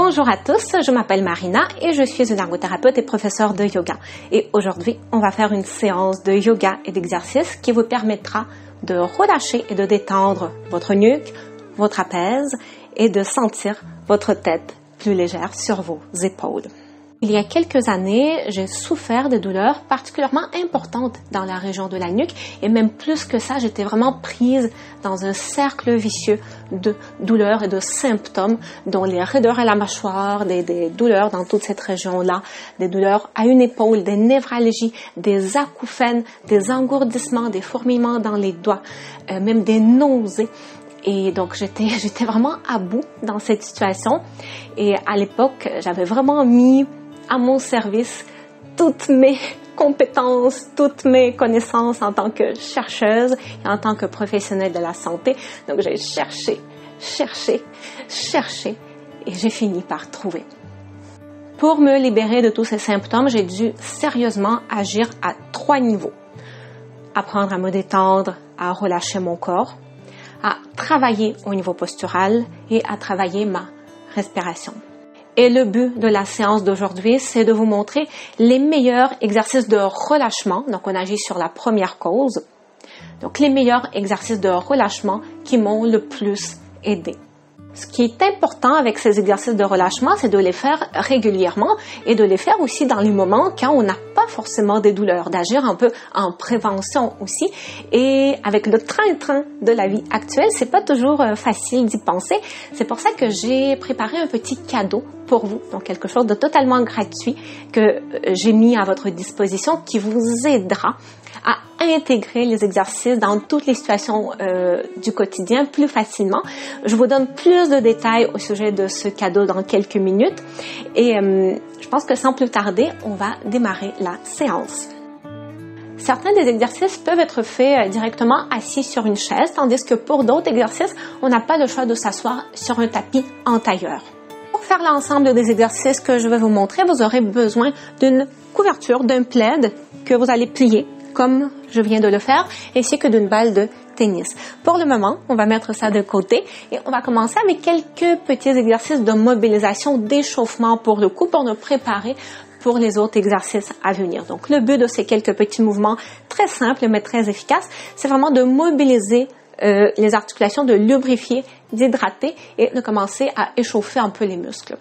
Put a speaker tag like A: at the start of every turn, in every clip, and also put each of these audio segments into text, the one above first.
A: Bonjour à tous, je m'appelle Marina et je suis une ergothérapeute et professeure de yoga. Et aujourd'hui, on va faire une séance de yoga et d'exercice qui vous permettra de relâcher et de détendre votre nuque, votre trapèze et de sentir votre tête plus légère sur vos épaules. Il y a quelques années, j'ai souffert de douleurs particulièrement importantes dans la région de la nuque et même plus que ça, j'étais vraiment prise dans un cercle vicieux de douleurs et de symptômes dont les raideurs à la mâchoire, des douleurs dans toute cette région-là, des douleurs à une épaule, des névralgies, des acouphènes, des engourdissements, des fourmillements dans les doigts, même des nausées. Et donc, j'étais vraiment à bout dans cette situation. Et à l'époque, j'avais vraiment mis à mon service toutes mes compétences, toutes mes connaissances en tant que chercheuse et en tant que professionnelle de la santé. Donc, j'ai cherché et j'ai fini par trouver. Pour me libérer de tous ces symptômes, j'ai dû sérieusement agir à 3 niveaux. Apprendre à me détendre, à relâcher mon corps, à travailler au niveau postural et à travailler ma respiration. Et le but de la séance d'aujourd'hui, c'est de vous montrer les meilleurs exercices de relâchement. Donc, on agit sur la première cause. Donc, les meilleurs exercices de relâchement qui m'ont le plus aidé. Ce qui est important avec ces exercices de relâchement, c'est de les faire régulièrement et de les faire aussi dans les moments quand on n'a pas forcément des douleurs, d'agir un peu en prévention aussi. Et avec le train-train de la vie actuelle, c'est pas toujours facile d'y penser. C'est pour ça que j'ai préparé un petit cadeau pour vous, donc quelque chose de totalement gratuit que j'ai mis à votre disposition qui vous aidera à intégrer les exercices dans toutes les situations du quotidien plus facilement. Je vous donne plus de détails au sujet de ce cadeau dans quelques minutes et je pense que sans plus tarder, on va démarrer la séance. Certains des exercices peuvent être faits directement assis sur une chaise, tandis que pour d'autres exercices, on n'a pas le choix de s'asseoir sur un tapis en tailleur. Pour faire l'ensemble des exercices que je vais vous montrer, vous aurez besoin d'une couverture, d'un plaid que vous allez plier comme je viens de le faire, ainsi que d'une balle de tennis. Pour le moment, on va mettre ça de côté et on va commencer avec quelques petits exercices de mobilisation, d'échauffement pour le cou, pour nous préparer pour les autres exercices à venir. Donc, le but de ces quelques petits mouvements très simples mais très efficaces, c'est vraiment de mobiliser les articulations, de lubrifier, d'hydrater et de commencer à échauffer un peu les muscles.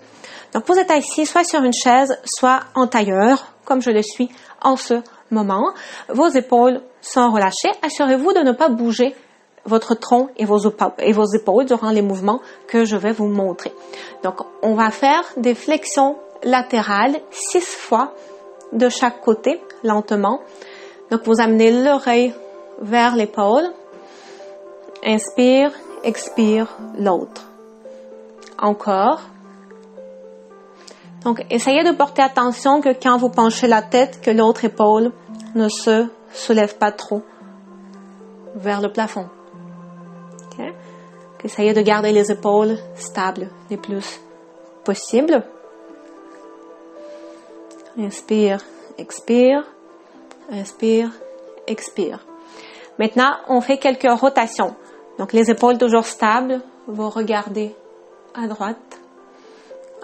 A: Donc, vous êtes assis soit sur une chaise, soit en tailleur, comme je le suis en ce moment. Vos épaules sont relâchées. Assurez-vous de ne pas bouger votre tronc et vos épaules durant les mouvements que je vais vous montrer. Donc, on va faire des flexions latérales 6 fois de chaque côté, lentement. Donc, vous amenez l'oreille vers l'épaule. Inspire, expire, l'autre. Encore. Donc, essayez de porter attention que quand vous penchez la tête, que l'autre épaule ne se soulève pas trop vers le plafond. Okay? Essayez de garder les épaules stables le plus possible. Inspire, expire, inspire, expire. Maintenant, on fait quelques rotations. Donc, les épaules toujours stables, vous regardez à droite,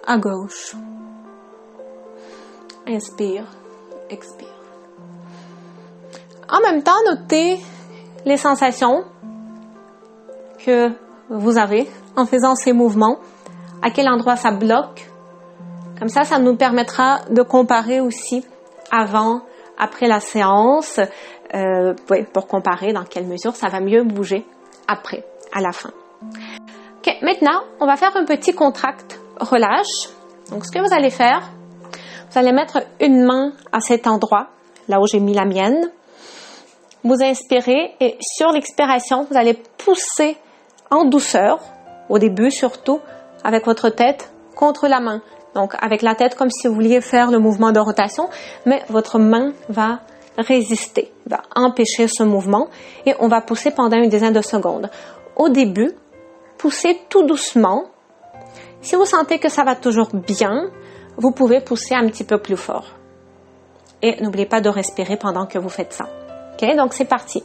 A: à gauche. Inspire, expire. En même temps, notez les sensations que vous avez en faisant ces mouvements, à quel endroit ça bloque. Comme ça nous permettra de comparer aussi avant, après la séance, pour comparer dans quelle mesure ça va mieux bouger après, à la fin. Ok, maintenant, on va faire un petit contract relâche. Donc, ce que vous allez faire, vous allez mettre une main à cet endroit, là où j'ai mis la mienne. Vous inspirez et sur l'expiration, vous allez pousser en douceur, au début surtout, avec votre tête contre la main. Donc, avec la tête comme si vous vouliez faire le mouvement de rotation, mais votre main va résister, va empêcher ce mouvement et on va pousser pendant une dizaine de secondes. Au début, poussez tout doucement. Si vous sentez que ça va toujours bien, vous pouvez pousser un petit peu plus fort. Et n'oubliez pas de respirer pendant que vous faites ça. OK? Donc, c'est parti.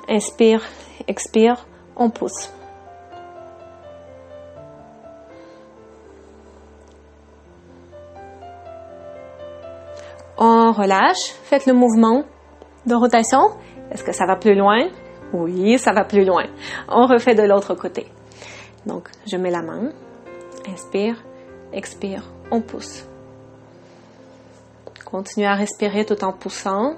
A: Inspire, expire, on pousse. On relâche. Faites le mouvement de rotation. Est-ce que ça va plus loin? Oui, ça va plus loin. On refait de l'autre côté. Donc, je mets la main. Inspire, expire, on pousse. Continuez à respirer tout en poussant.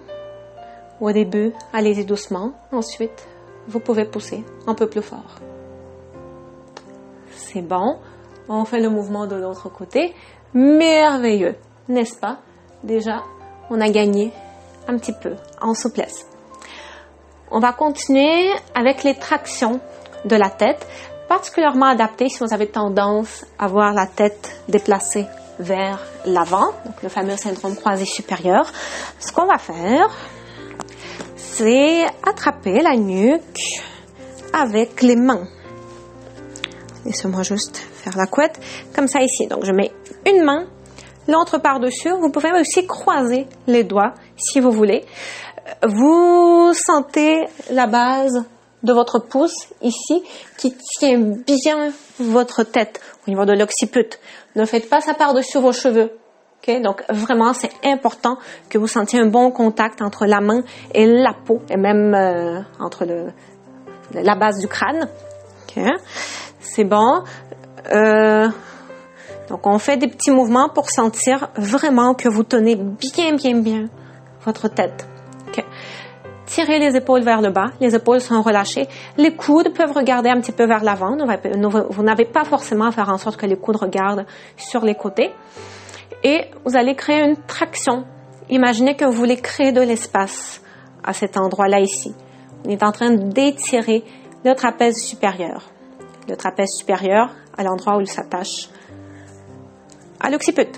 A: Au début, allez-y doucement. Ensuite, vous pouvez pousser un peu plus fort. C'est bon. On fait le mouvement de l'autre côté. Merveilleux, n'est-ce pas? Déjà, on a gagné un petit peu en souplesse. On va continuer avec les tractions de la tête, particulièrement adaptées si vous avez tendance à voir la tête déplacée vers l'avant, donc le fameux syndrome croisé supérieur. Ce qu'on va faire, c'est attraper la nuque avec les mains. Laissez-moi juste faire la couette, comme ça ici. Donc, je mets une main, l'autre par-dessus. Vous pouvez aussi croiser les doigts, si vous voulez. Vous sentez la base de votre pouce, ici, qui tient bien votre tête, au niveau de l'occiput. Ne faites pas ça par-dessus vos cheveux. Okay? Donc, vraiment, c'est important que vous sentiez un bon contact entre la main et la peau, et même entre la base du crâne. Okay? C'est bon. Donc, on fait des petits mouvements pour sentir vraiment que vous tenez bien votre tête. Okay. Tirez les épaules vers le bas. Les épaules sont relâchées. Les coudes peuvent regarder un petit peu vers l'avant. Vous n'avez pas forcément à faire en sorte que les coudes regardent sur les côtés. Et vous allez créer une traction. Imaginez que vous voulez créer de l'espace à cet endroit-là ici. On est en train d'étirer le trapèze supérieur. Le trapèze supérieur à l'endroit où il s'attache à l'occiput.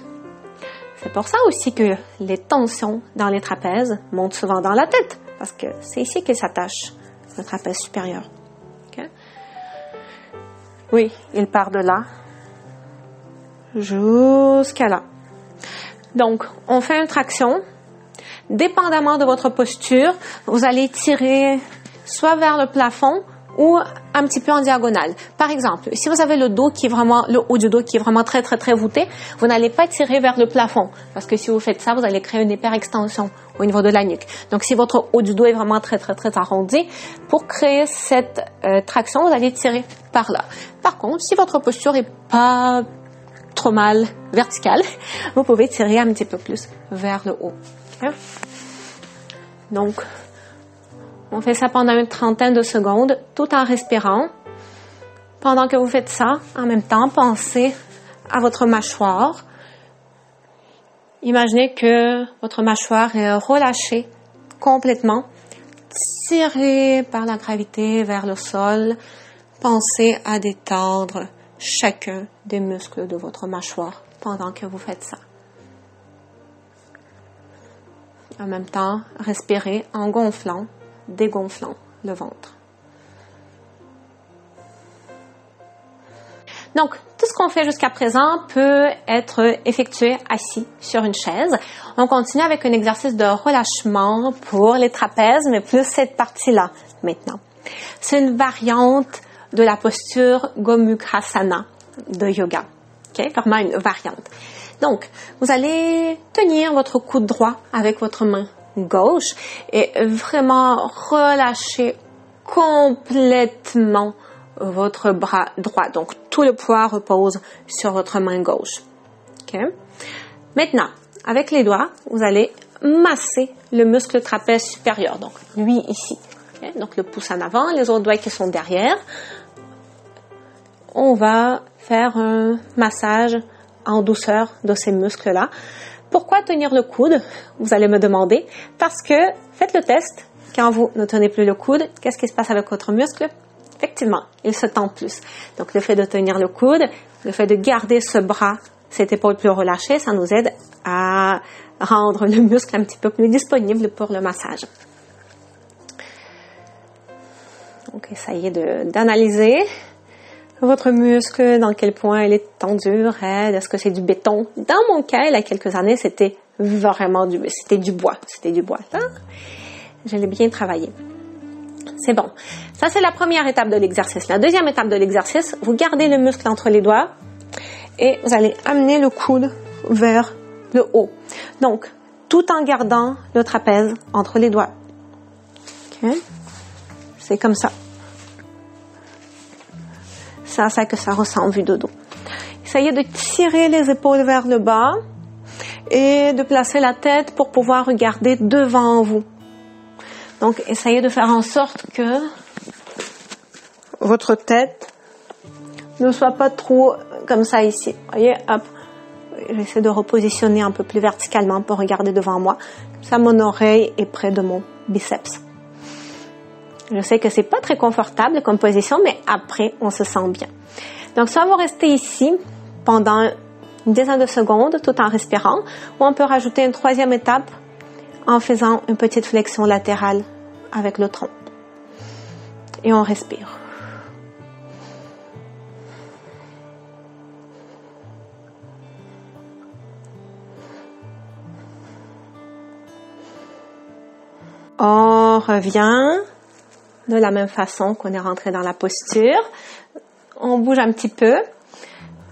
A: C'est pour ça aussi que les tensions dans les trapèzes montent souvent dans la tête, parce que c'est ici qu'ils s'attachent, le trapèze supérieur. Okay? Oui, il part de là jusqu'à là. Donc, on fait une traction. Dépendamment de votre posture, vous allez tirer soit vers le plafond ou un petit peu en diagonale. Par exemple, si vous avez le haut du dos qui est vraiment très voûté, vous n'allez pas tirer vers le plafond, parce que si vous faites ça, vous allez créer une hyperextension au niveau de la nuque. Donc, si votre haut du dos est vraiment très arrondi, pour créer cette traction, vous allez tirer par là. Par contre, si votre posture est pas trop mal verticale, vous pouvez tirer un petit peu plus vers le haut. Okay? Donc, on fait ça pendant une trentaine de secondes, tout en respirant. Pendant que vous faites ça, en même temps, pensez à votre mâchoire. Imaginez que votre mâchoire est relâchée complètement, tirée par la gravité vers le sol. Pensez à détendre chacun des muscles de votre mâchoire pendant que vous faites ça. En même temps, respirez en gonflant, dégonflant le ventre. Donc, tout ce qu'on fait jusqu'à présent peut être effectué assis sur une chaise. On continue avec un exercice de relâchement pour les trapèzes, mais plus cette partie-là maintenant. C'est une variante de la posture Gomukhasana de yoga. Okay? Vraiment une variante. Donc, vous allez tenir votre coude droit avec votre main gauche et vraiment relâcher complètement votre bras droit. Donc, tout le poids repose sur votre main gauche. Okay? Maintenant, avec les doigts, vous allez masser le muscle trapèze supérieur. Donc, lui ici. Okay? Donc, le pouce en avant, les autres doigts qui sont derrière. On va faire un massage en douceur de ces muscles-là. Pourquoi tenir le coude? Vous allez me demander. Parce que, faites le test. Quand vous ne tenez plus le coude, qu'est-ce qui se passe avec votre muscle? Effectivement, il se tend plus. Donc, le fait de tenir le coude, le fait de garder ce bras, cette épaule plus relâchée, ça nous aide à rendre le muscle un petit peu plus disponible pour le massage. Donc, essayez d'analyser votre muscle, dans quel point il est tendu, raide, est-ce que c'est du béton? Dans mon cas, il y a quelques années, c'était vraiment du bois. C'était du bois. Hein? Je l'ai bien travaillé. C'est bon. Ça, c'est la première étape de l'exercice. La deuxième étape de l'exercice, vous gardez le muscle entre les doigts et vous allez amener le coude vers le haut. Donc, tout en gardant le trapèze entre les doigts. Okay. C'est comme ça. C'est à ça que ça ressemble vu de dos. Essayez de tirer les épaules vers le bas et de placer la tête pour pouvoir regarder devant vous. Donc, essayez de faire en sorte que votre tête ne soit pas trop comme ça ici. Voyez, hop. J'essaie de repositionner un peu plus verticalement pour regarder devant moi. Comme ça, mon oreille est près de mon biceps. Je sais que c'est pas très confortable comme position, mais après, on se sent bien. Donc, soit vous restez ici pendant une dizaine de secondes tout en respirant, ou on peut rajouter une troisième étape en faisant une petite flexion latérale avec le tronc. Et on respire. On revient de la même façon qu'on est rentré dans la posture. On bouge un petit peu.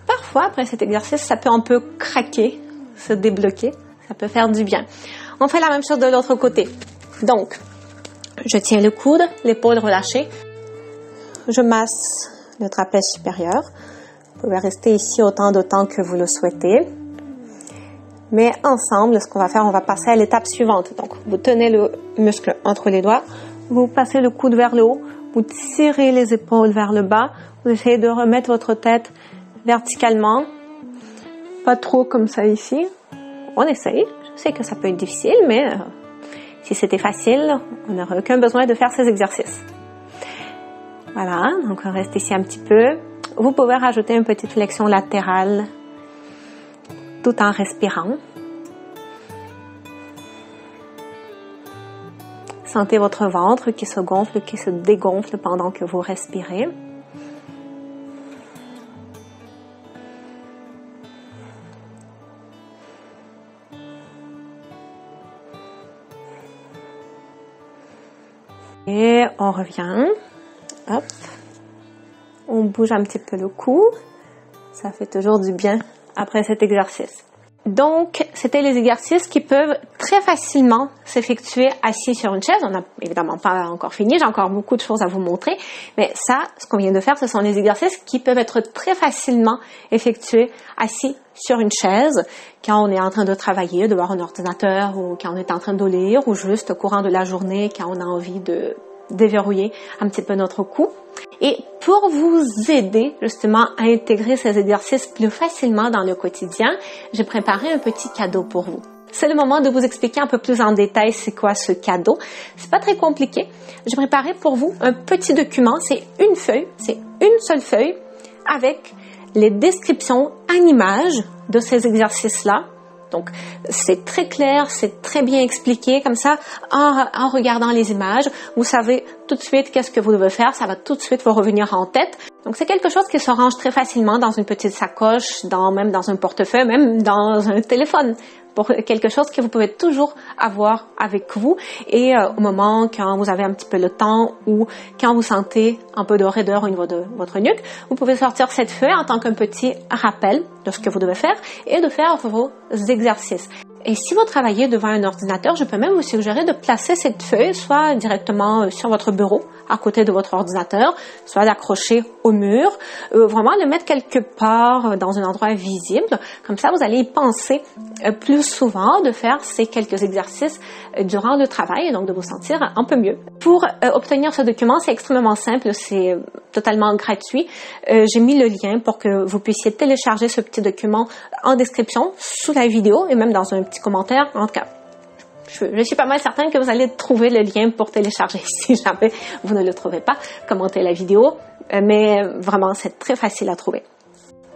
A: Parfois, après cet exercice, ça peut un peu craquer, se débloquer. Ça peut faire du bien. On fait la même chose de l'autre côté. Donc, je tiens le coude, l'épaule relâchée. Je masse le trapèze supérieur. Vous pouvez rester ici autant de temps que vous le souhaitez. Mais ensemble, ce qu'on va faire, on va passer à l'étape suivante. Donc, vous tenez le muscle entre les doigts, vous passez le coude vers le haut, vous tirez les épaules vers le bas, vous essayez de remettre votre tête verticalement, pas trop comme ça ici. On essaye. Je sais que ça peut être difficile, mais si c'était facile, on n'aurait aucun besoin de faire ces exercices. Voilà, donc on reste ici un petit peu. Vous pouvez rajouter une petite flexion latérale tout en respirant. Sentez votre ventre qui se gonfle, qui se dégonfle pendant que vous respirez. Et on revient. Hop. On bouge un petit peu le cou. Ça fait toujours du bien après cet exercice. Donc, c'était les exercices qui peuvent très facilement s'effectuer assis sur une chaise. On n'a évidemment pas encore fini, j'ai encore beaucoup de choses à vous montrer. Mais ça, ce qu'on vient de faire, ce sont les exercices qui peuvent être très facilement effectués assis sur une chaise, quand on est en train de travailler devant un ordinateur, ou quand on est en train de lire, ou juste au courant de la journée, quand on a envie de déverrouiller un petit peu notre cou. Et pour vous aider justement à intégrer ces exercices plus facilement dans le quotidien, j'ai préparé un petit cadeau pour vous. C'est le moment de vous expliquer un peu plus en détail c'est quoi ce cadeau. C'est pas très compliqué. J'ai préparé pour vous un petit document, c'est une feuille, c'est une seule feuille avec les descriptions en images de ces exercices-là. Donc, c'est très clair, c'est très bien expliqué. Comme ça, en regardant les images, vous savez tout de suite qu'est-ce que vous devez faire. Ça va tout de suite vous revenir en tête. Donc, c'est quelque chose qui se range très facilement dans une petite sacoche, même dans un portefeuille, même dans un téléphone. Pour quelque chose que vous pouvez toujours avoir avec vous. Et au moment quand vous avez un petit peu le temps ou quand vous sentez un peu de raideur au niveau de votre nuque, vous pouvez sortir cette feuille en tant qu'un petit rappel de ce que vous devez faire et de faire vos exercices. Et si vous travaillez devant un ordinateur, je peux même vous suggérer de placer cette feuille soit directement sur votre bureau, à côté de votre ordinateur, soit l'accrocher au mur, vraiment le mettre quelque part dans un endroit visible. Comme ça, vous allez y penser plus souvent de faire ces quelques exercices durant le travail et donc de vous sentir un peu mieux. Pour obtenir ce document, c'est extrêmement simple, c'est totalement gratuit. J'ai mis le lien pour que vous puissiez télécharger ce petit document en description sous la vidéo et même dans un petit commentaire. En tout cas, je suis pas mal certaine que vous allez trouver le lien pour télécharger. Si jamais vous ne le trouvez pas, commentez la vidéo. Mais vraiment, c'est très facile à trouver.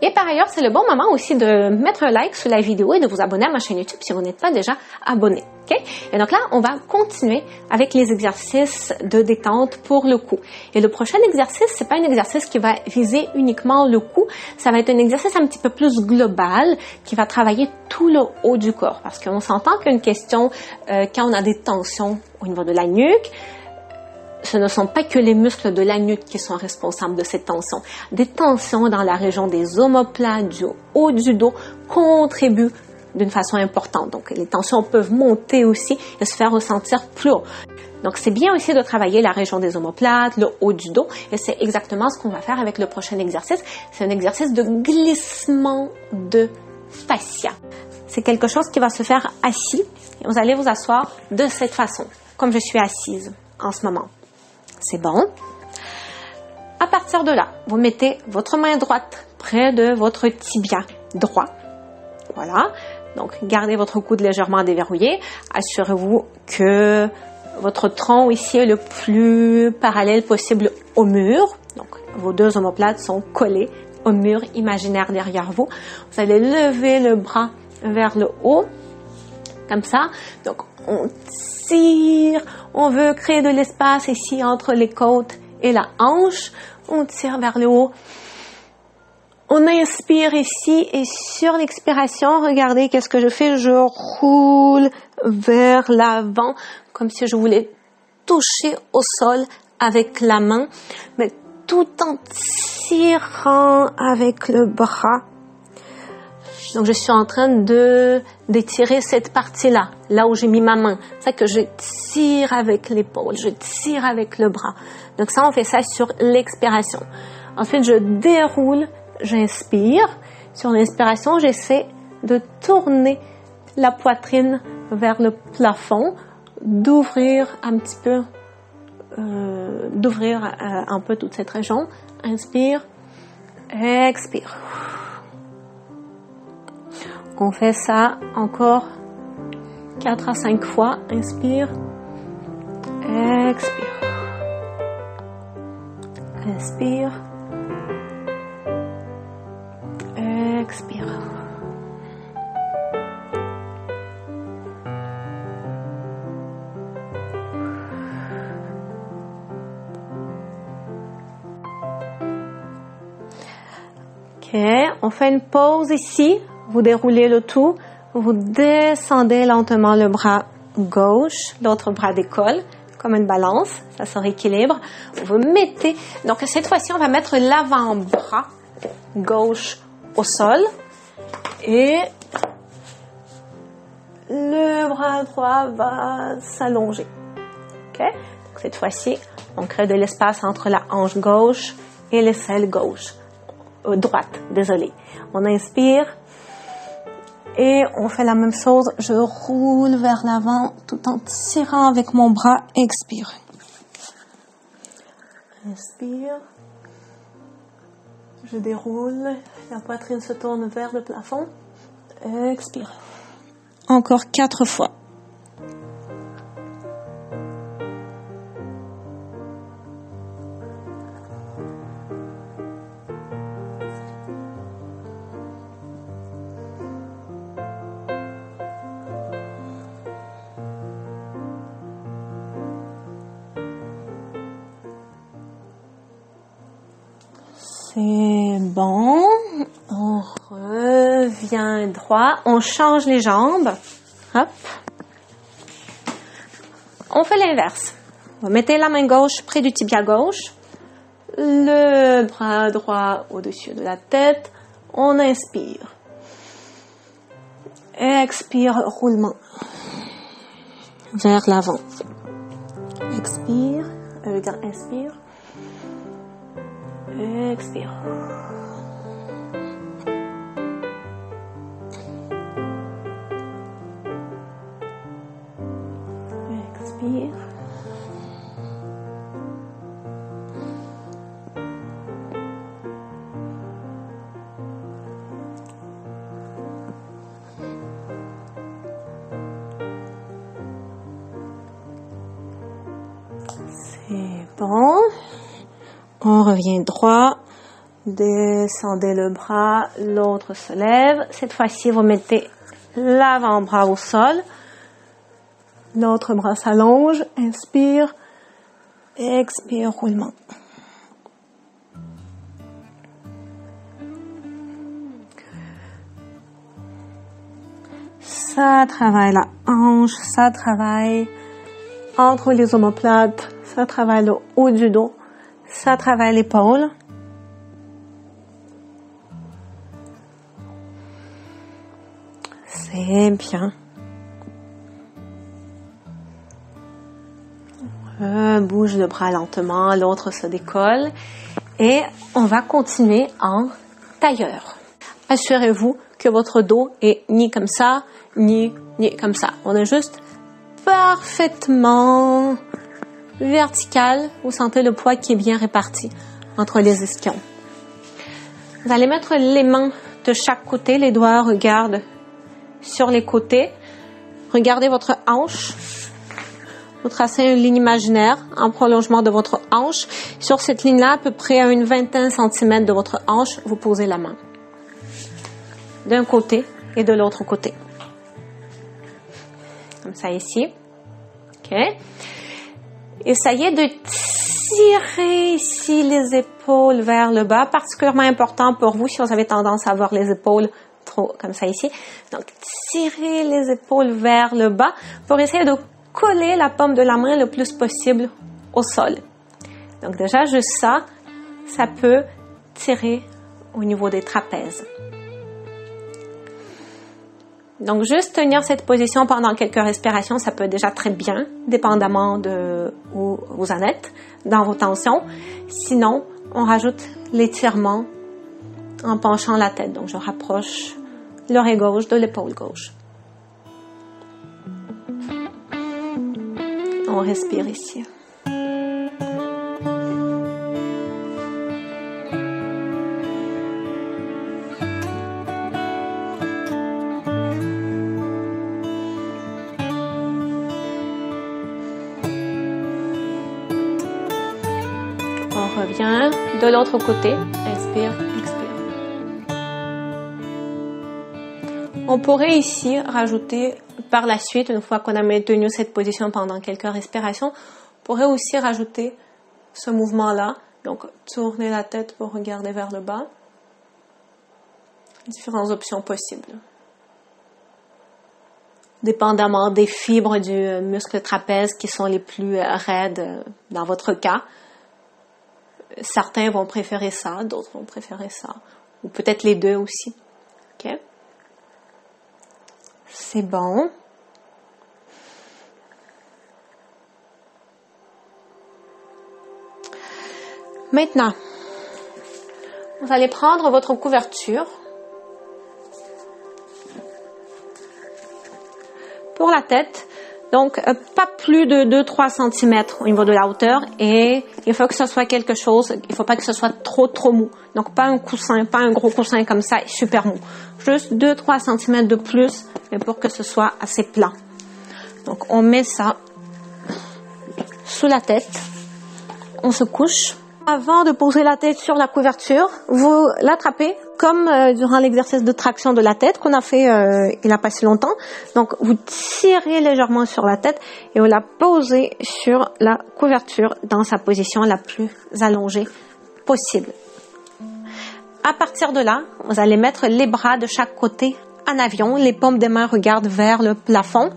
A: Et par ailleurs, c'est le bon moment aussi de mettre un like sous la vidéo et de vous abonner à ma chaîne YouTube si vous n'êtes pas déjà abonné. Okay? Et donc là, on va continuer avec les exercices de détente pour le cou. Et le prochain exercice, c'est pas un exercice qui va viser uniquement le cou, ça va être un exercice un petit peu plus global qui va travailler tout le haut du corps. Parce qu'on s'entend qu'une question, quand on a des tensions au niveau de la nuque, ce ne sont pas que les muscles de la nuque qui sont responsables de cette tension. Des tensions dans la région des omoplates, du haut du dos, contribuent d'une façon importante. Donc, les tensions peuvent monter aussi et se faire ressentir plus haut. Donc, c'est bien aussi de travailler la région des omoplates, le haut du dos, et c'est exactement ce qu'on va faire avec le prochain exercice. C'est un exercice de glissement de fascia. C'est quelque chose qui va se faire assis, et vous allez vous asseoir de cette façon, comme je suis assise en ce moment. C'est bon. À partir de là, vous mettez votre main droite près de votre tibia droit. Voilà. Donc, gardez votre coude légèrement déverrouillé. Assurez-vous que votre tronc ici est le plus parallèle possible au mur. Donc, vos deux omoplates sont collées au mur imaginaire derrière vous. Vous allez lever le bras vers le haut, comme ça. Donc, on tire. On veut créer de l'espace ici entre les côtes et la hanche. On tire vers le haut. On inspire ici et sur l'expiration, regardez qu'est-ce que je fais. Je roule vers l'avant comme si je voulais toucher au sol avec la main, mais tout en tirant avec le bras. Donc, je suis en train d'étirer cette partie-là, là où j'ai mis ma main. C'est que je tire avec l'épaule, je tire avec le bras. Donc, ça, on fait ça sur l'expiration. Ensuite, je déroule, j'inspire. Sur l'inspiration, j'essaie de tourner la poitrine vers le plafond, d'ouvrir un petit peu, un peu toute cette région. Inspire, expire. On fait ça encore 4 à 5 fois. Inspire, expire. Inspire, expire. Ok, on fait une pause ici. Vous déroulez le tout. Vous descendez lentement le bras gauche, l'autre bras décolle comme une balance. Ça se rééquilibre. Vous mettez, donc cette fois-ci, on va mettre l'avant-bras gauche au sol et le bras droit va s'allonger. Ok? Donc cette fois-ci, on crée de l'espace entre la hanche gauche et l'aisselle gauche. Droite, désolé. On inspire et on fait la même chose. Je roule vers l'avant tout en tirant avec mon bras. Expire. Inspire. Je déroule. La poitrine se tourne vers le plafond. Expire. Encore 4 fois. C'est bon. On revient droit. On change les jambes. Hop. On fait l'inverse. Vous mettez la main gauche près du tibia gauche. Le bras droit au-dessus de la tête. On inspire. Expire, roulement. Vers l'avant. Expire. Inspire. Expire. Expire. C'est bon. On revient droit. Descendez le bras, l'autre se lève. Cette fois-ci, vous mettez l'avant-bras au sol. L'autre bras s'allonge. Inspire. Expire, roulement. Ça travaille la hanche, ça travaille entre les omoplates, ça travaille le haut du dos, ça travaille l'épaule. C'est bien. Bouge le bras lentement, l'autre se décolle. Et on va continuer en tailleur. Assurez-vous que votre dos est ni comme ça, ni comme ça. On est juste parfaitement vertical. Vous sentez le poids qui est bien réparti entre les ischions. Vous allez mettre les mains de chaque côté. Les doigts regardent sur les côtés. Regardez votre hanche. Vous tracez une ligne imaginaire en prolongement de votre hanche. Sur cette ligne-là, à peu près à une vingtaine de centimètres de votre hanche, vous posez la main. D'un côté et de l'autre côté. Comme ça ici. OK. Essayez de tirer ici les épaules vers le bas. Particulièrement important pour vous si vous avez tendance à avoir les épaules trop comme ça ici. Donc, tirez les épaules vers le bas pour essayer de coller la paume de la main le plus possible au sol. Donc déjà, juste ça, ça peut tirer au niveau des trapèzes. Donc juste tenir cette position pendant quelques respirations, ça peut déjà très bien, dépendamment de où vous en êtes dans vos tensions. Sinon, on rajoute l'étirement en penchant la tête. Donc je rapproche l'oreille gauche de l'épaule gauche. On respire ici. On revient de l'autre côté. Inspire, expire. On pourrait ici rajouter par la suite, une fois qu'on a maintenu cette position pendant quelques respirations, on pourrait aussi rajouter ce mouvement-là. Donc, tourner la tête pour regarder vers le bas. Différentes options possibles. Dépendamment des fibres du muscle trapèze qui sont les plus raides dans votre cas. Certains vont préférer ça, d'autres vont préférer ça. Ou peut-être les deux aussi. OK? C'est bon. Maintenant, vous allez prendre votre couverture. Pour la tête, donc pas plus de 2-3 cm au niveau de la hauteur et il faut que ce soit quelque chose, il ne faut pas que ce soit trop mou. Donc pas un coussin, pas un gros coussin comme ça, super mou. Juste 2-3 cm de plus, mais pour que ce soit assez plat. Donc on met ça sous la tête, on se couche. Avant de poser la tête sur la couverture, vous l'attrapez comme durant l'exercice de traction de la tête qu'on a fait il n'y a pas si longtemps. Donc, vous tirez légèrement sur la tête et vous la posez sur la couverture dans sa position la plus allongée possible. À partir de là, vous allez mettre les bras de chaque côté en avion. Les paumes des mains regardent vers le plafond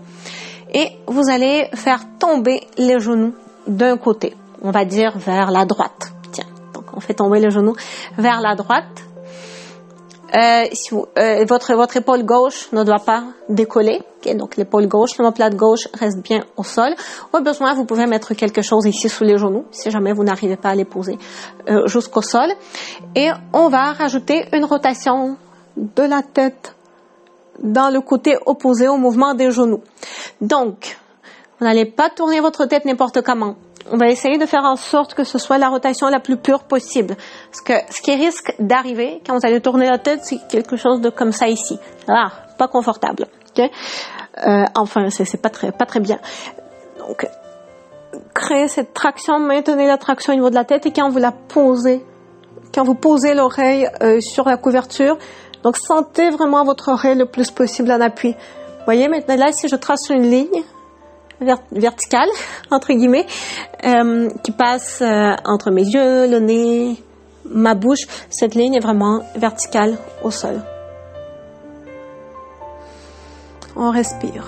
A: et vous allez faire tomber les genoux d'un côté. On va dire vers la droite. On fait tomber le genou vers la droite. Votre épaule gauche ne doit pas décoller. Okay? Donc l'épaule gauche, l'omoplate gauche reste bien au sol. Au besoin, vous pouvez mettre quelque chose ici sous les genoux, si jamais vous n'arrivez pas à les poser jusqu'au sol. Et on va rajouter une rotation de la tête dans le côté opposé au mouvement des genoux. Donc, vous n'allez pas tourner votre tête n'importe comment. On va essayer de faire en sorte que ce soit la rotation la plus pure possible. Parce que ce qui risque d'arriver quand vous allez tourner la tête, c'est quelque chose de comme ça ici. Ah, pas confortable. Okay? Enfin, c'est pas très bien. Donc, créez cette traction, maintenez la traction au niveau de la tête et quand vous posez l'oreille sur la couverture, donc sentez vraiment votre oreille le plus possible en appui. Vous voyez maintenant là, si je trace une ligne verticale, entre guillemets, qui passe entre mes yeux, le nez, ma bouche. Cette ligne est vraiment verticale au sol. On respire.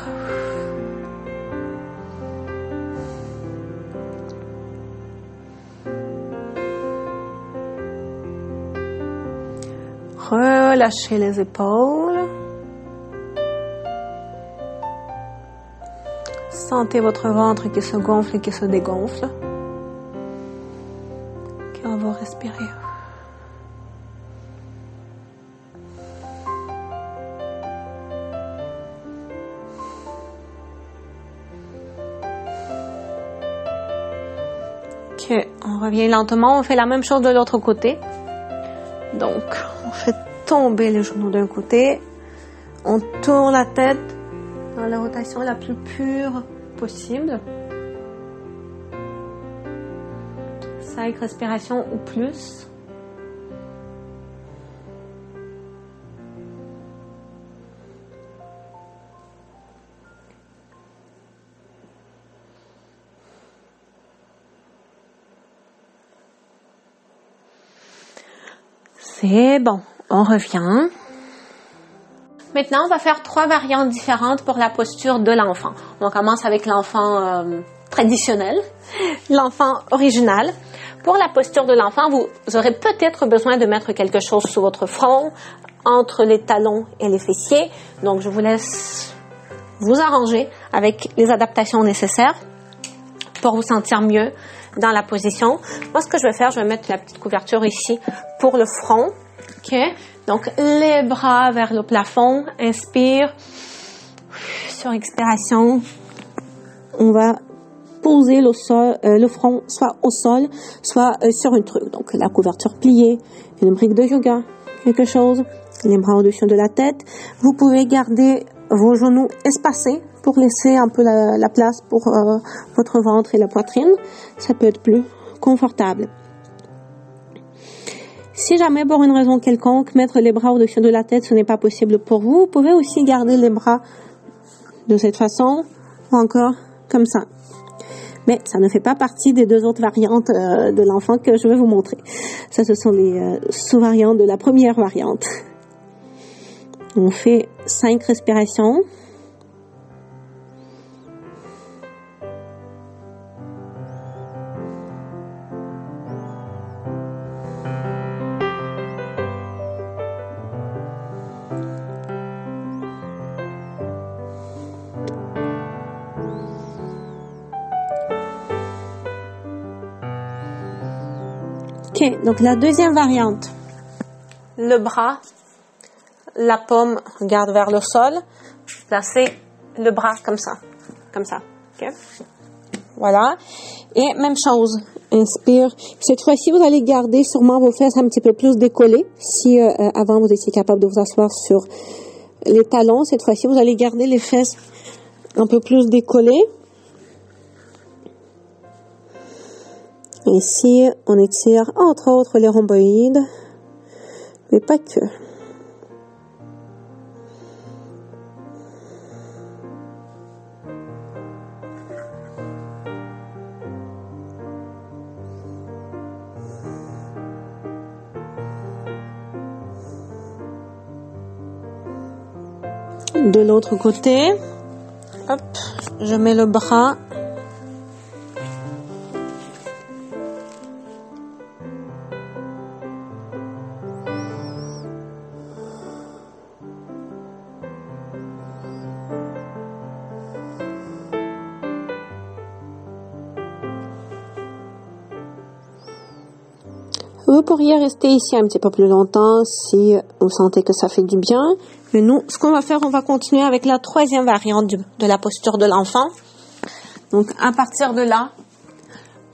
A: Relâchez les épaules. Sentez votre ventre qui se gonfle et qui se dégonfle. Quand vous respirez. Ok, on revient lentement. On fait la même chose de l'autre côté. Donc, on fait tomber les genoux d'un côté. On tourne la tête dans la rotation la plus pure possible. 5 respirations ou plus. C'est bon, on revient. Maintenant, on va faire 3 variantes différentes pour la posture de l'enfant. On commence avec l'enfant traditionnel, l'enfant original. Pour la posture de l'enfant, vous aurez peut-être besoin de mettre quelque chose sous votre front, entre les talons et les fessiers. Donc, je vous laisse vous arranger avec les adaptations nécessaires pour vous sentir mieux dans la position. Moi, ce que je vais faire, je vais mettre la petite couverture ici pour le front. OK? Donc, les bras vers le plafond. Inspire. Sur expiration, on va poser le front soit au sol, soit sur une truc. Donc, la couverture pliée, une brique de yoga, quelque chose. Les bras au-dessus de la tête. Vous pouvez garder vos genoux espacés pour laisser un peu la place pour votre ventre et la poitrine. Ça peut être plus confortable. Si jamais, pour une raison quelconque, mettre les bras au-dessus de la tête, ce n'est pas possible pour vous, vous pouvez aussi garder les bras de cette façon, ou encore comme ça. Mais ça ne fait pas partie des 2 autres variantes de l'enfant que je vais vous montrer. Ça, ce sont les sous-variantes de la première variante. On fait 5 respirations. Ok, donc la deuxième variante. Le bras, la paume regarde vers le sol. Placez le bras comme ça. Ok. Voilà. Et même chose. Inspire. Cette fois-ci, vous allez garder sûrement vos fesses un petit peu plus décollées. Si avant vous étiez capable de vous asseoir sur les talons, cette fois-ci, vous allez garder les fesses un peu plus décollées. Ici, on étire entre autres les rhomboïdes, mais pas que. De l'autre côté, hop, je mets le bras. Vous pourriez rester ici un petit peu plus longtemps si vous sentez que ça fait du bien. Mais nous, ce qu'on va faire, on va continuer avec la troisième variante de la posture de l'enfant. Donc, à partir de là,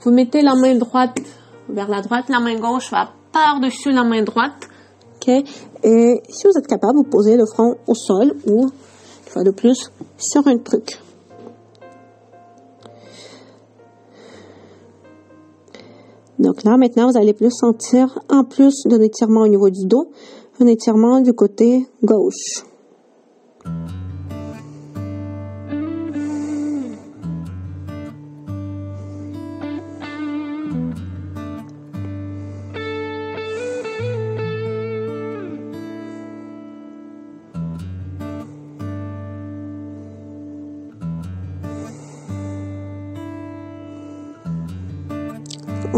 A: vous mettez la main droite vers la droite, la main gauche va par-dessus la main droite. OK? Et si vous êtes capable, vous posez le front au sol ou, une fois de plus, sur un truc. Donc là, maintenant, vous allez plus sentir, en plus d'un étirement au niveau du dos, un étirement du côté gauche.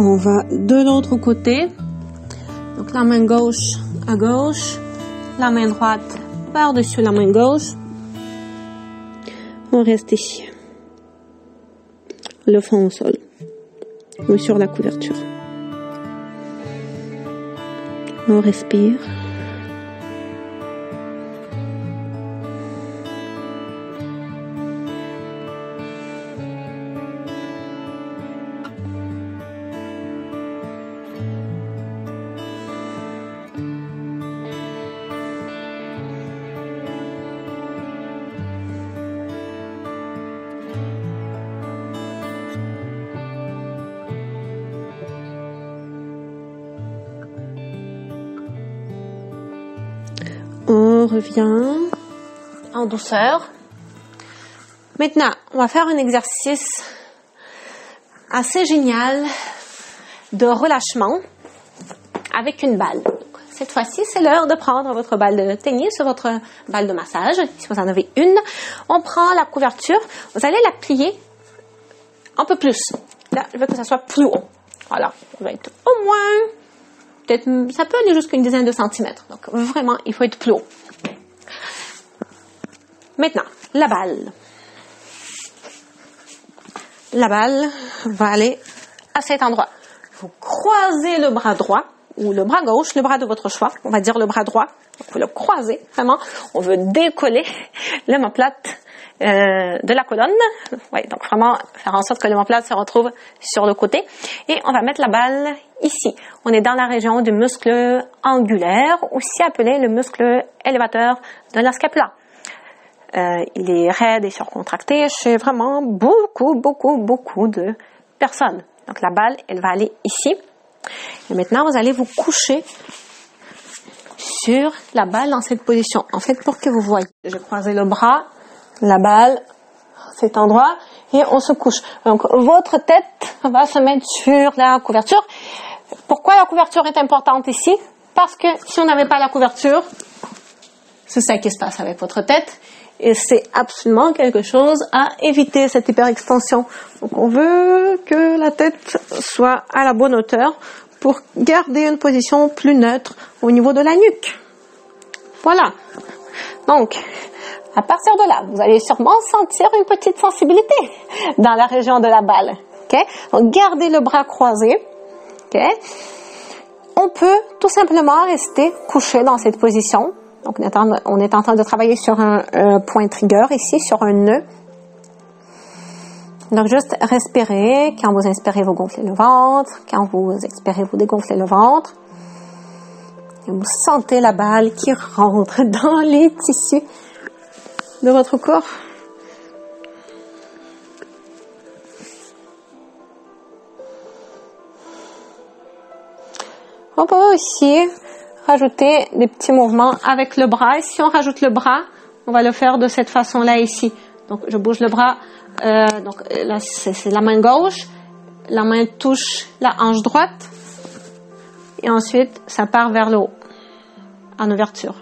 A: On va de l'autre côté. Donc la main gauche à gauche, la main droite par-dessus la main gauche. On reste ici. le front au sol ou sur la couverture. On respire. On revient en douceur. Maintenant, on va faire un exercice assez génial de relâchement avec une balle. Cette fois-ci, c'est l'heure de prendre votre balle de tennis ou votre balle de massage. Si vous en avez une, on prend la couverture. Vous allez la plier un peu plus. Là, je veux que ça soit plus haut. Voilà, ça va être au moins... Peut-être, ça peut aller jusqu'à une dizaine de centimètres. Donc, vraiment, il faut être plus haut. Maintenant, la balle. La balle va aller à cet endroit. Vous croisez le bras droit ou le bras gauche, le bras de votre choix. On va dire le bras droit. Vous le croisez, vraiment. On veut décoller l'omoplate de la colonne. Ouais, donc vraiment faire en sorte que l'omoplate se retrouve sur le côté. Et on va mettre la balle ici. On est dans la région du muscle angulaire, aussi appelé le muscle élévateur de la scapula. Il est raide et surcontracté chez vraiment beaucoup de personnes. Donc la balle, elle va aller ici. Et maintenant, vous allez vous coucher sur la balle dans cette position. En fait, pour que vous voyez, je croisais le bras, la balle, cet endroit, et on se couche. Donc, votre tête va se mettre sur la couverture. Pourquoi la couverture est importante ici? Parce que si on n'avait pas la couverture, c'est ça qui se passe avec votre tête. Et c'est absolument quelque chose à éviter, cette hyperextension. Donc, on veut que la tête soit à la bonne hauteur pour garder une position plus neutre au niveau de la nuque. Voilà. Donc, à partir de là, vous allez sûrement sentir une petite sensibilité dans la région de la balle. Okay? Donc, gardez le bras croisé. Okay? On peut tout simplement rester couché dans cette position. Donc, on est en train de travailler sur un point trigger ici, sur un nœud. Donc, juste respirez. Quand vous inspirez, vous gonflez le ventre. Quand vous expirez, vous dégonflez le ventre. Et vous sentez la balle qui rentre dans les tissus de votre corps. On peut aussi rajouter des petits mouvements avec le bras. Et si on rajoute le bras, on va le faire de cette façon-là ici. Donc, je bouge le bras. Donc, là, c'est la main gauche. La main touche la hanche droite. Et ensuite, ça part vers le haut, en ouverture.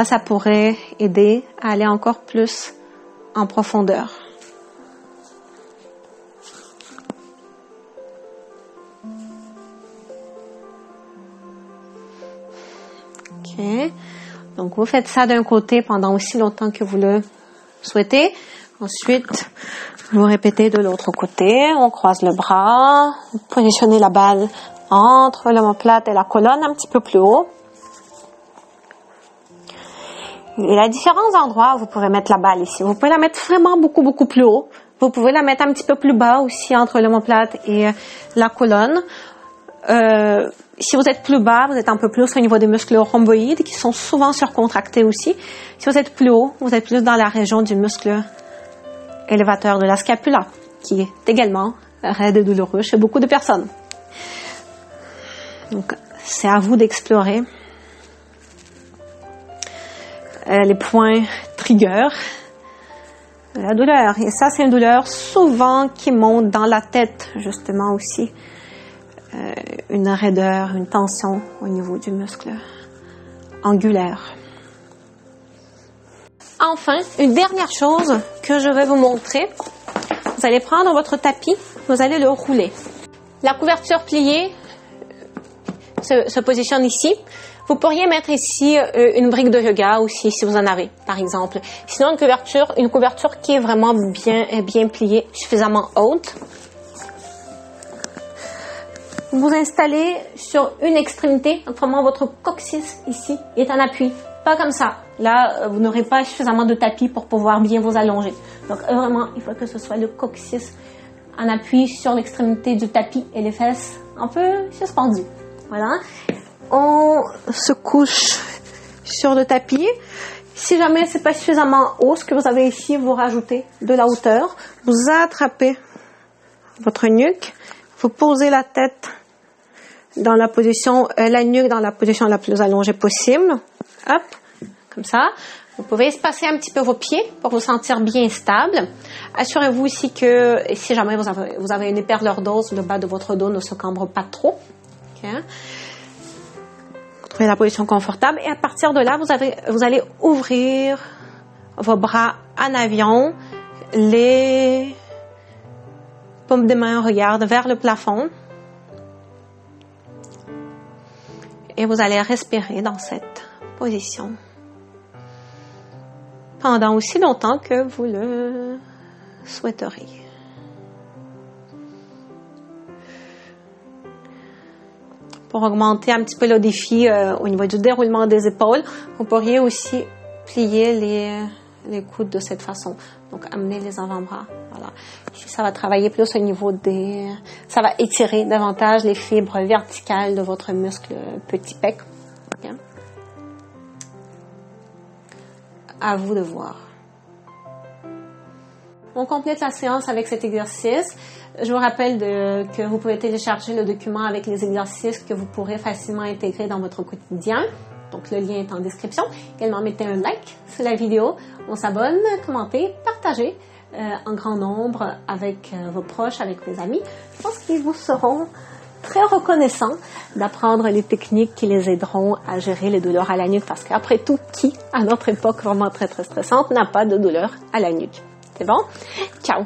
A: Ça pourrait aider à aller encore plus en profondeur. Ok. Donc, vous faites ça d'un côté pendant aussi longtemps que vous le souhaitez. Ensuite, vous répétez de l'autre côté. On croise le bras. Vous positionnez la balle entre l'omoplate et la colonne un petit peu plus haut. Il y a différents endroits où vous pouvez mettre la balle ici. Vous pouvez la mettre vraiment beaucoup plus haut. Vous pouvez la mettre un petit peu plus bas aussi entre l'omoplate et la colonne. Si vous êtes plus bas, vous êtes un peu plus au niveau des muscles rhomboïdes qui sont souvent surcontractés aussi. Si vous êtes plus haut, vous êtes plus dans la région du muscle élévateur de la scapula qui est également raide et douloureux chez beaucoup de personnes. Donc, c'est à vous d'explorer les points triggers de la douleur. Et ça, c'est une douleur souvent qui monte dans la tête, justement aussi. Une raideur, une tension au niveau du muscle angulaire. Enfin, une dernière chose que je vais vous montrer. Vous allez prendre votre tapis, vous allez le rouler. La couverture pliée se positionne ici. Vous pourriez mettre ici une brique de yoga aussi, si vous en avez, par exemple. Sinon, une couverture qui est vraiment bien pliée, suffisamment haute. Vous vous installez sur une extrémité, donc vraiment votre coccyx ici est en appui. Pas comme ça. Là, vous n'aurez pas suffisamment de tapis pour pouvoir bien vous allonger. Donc vraiment, il faut que ce soit le coccyx en appui sur l'extrémité du tapis et les fesses un peu suspendues. Voilà. On se couche sur le tapis. Si jamais c'est pas suffisamment haut, ce que vous avez ici, vous rajoutez de la hauteur. Vous attrapez votre nuque. Vous posez la tête dans la position, la nuque dans la position la plus allongée possible. Hop, comme ça. Vous pouvez espacer un petit peu vos pieds pour vous sentir bien stable. Assurez-vous aussi que si jamais vous avez une hyperlordose, le bas de votre dos ne se cambre pas trop. Okay. Vous trouvez la position confortable et à partir de là, vous allez ouvrir vos bras en avion. Les paumes des mains regardent vers le plafond. Et vous allez respirer dans cette position pendant aussi longtemps que vous le souhaiterez. Pour augmenter un petit peu le défi au niveau du déroulement des épaules, vous pourriez aussi plier les coudes de cette façon. Donc, amener les avant-bras. Voilà. Ici, ça va travailler plus au niveau ça va étirer davantage les fibres verticales de votre muscle petit pec. Okay. À vous de voir. On complète la séance avec cet exercice. Je vous rappelle que vous pouvez télécharger le document avec les exercices que vous pourrez facilement intégrer dans votre quotidien. Donc, le lien est en description. Également, mettez un like sur la vidéo. On s'abonne, commentez, partagez en grand nombre avec vos proches, avec vos amis. Je pense qu'ils vous seront très reconnaissants d'apprendre les techniques qui les aideront à gérer les douleurs à la nuque. Parce qu'après tout, qui, à notre époque vraiment très très stressante, n'a pas de douleur à la nuque? C'est bon? Ciao!